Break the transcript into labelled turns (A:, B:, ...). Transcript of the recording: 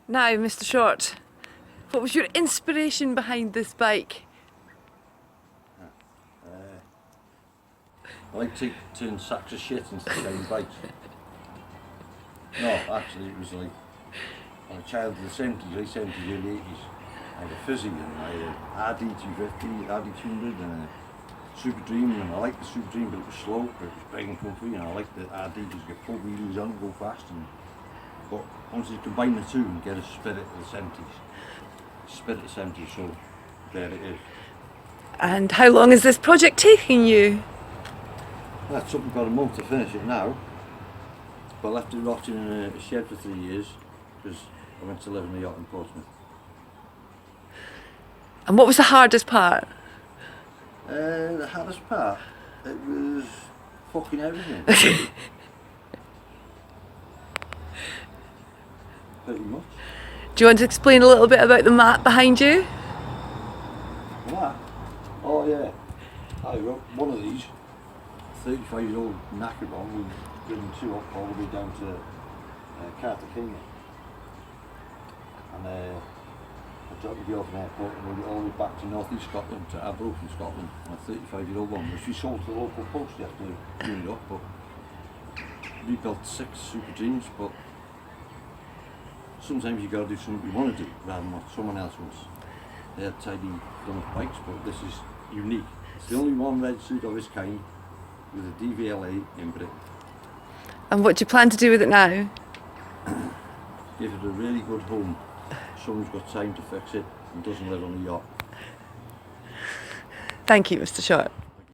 A: Now, Mr. Short, what was your inspiration behind this bike?
B: I like to turn sacks of shit into shiny bikes. No, actually it was like, I'm a child of the 70s, late 70s, early 80s. I had a Fizzy and I had an RD250, RD200 and a Super Dream, and I liked the Super Dream but it was slow, but it was big and comfy, and I liked the RD because you could pull wheels on and go fast. But once you combine the two and get a spirit of the 70s, so there it is.
A: And how long is this project taking you?
B: That took me about a month to finish it now, but I left it rotting in a shed for 3 years because I went to live in a yacht in Portsmouth.
A: And what was the hardest part?
B: The hardest part, it was fucking everything. Pretty much.
A: Do you want to explain a little bit about the mat behind you?
B: What? Oh yeah, I wrote one of these 35-year-old knackered one. We've driven two up all the way down to Cartagena, and I dropped the girl from the airport and rode it all the way back to North East Scotland, to Arbroath in Scotland, a 35-year-old one, which we sold to the local post after doing it up. But we built 6 Super Dreams, but sometimes you got to do something you want to do rather than what someone else wants. They had tidy done bikes, but this is unique. It's the only one registered of its kind with a DVLA in Brit.
A: And what do you plan to do with it now?
B: Give it a really good home. Someone's got time to fix it and doesn't live on a yacht.
A: Thank you, Mr. Short.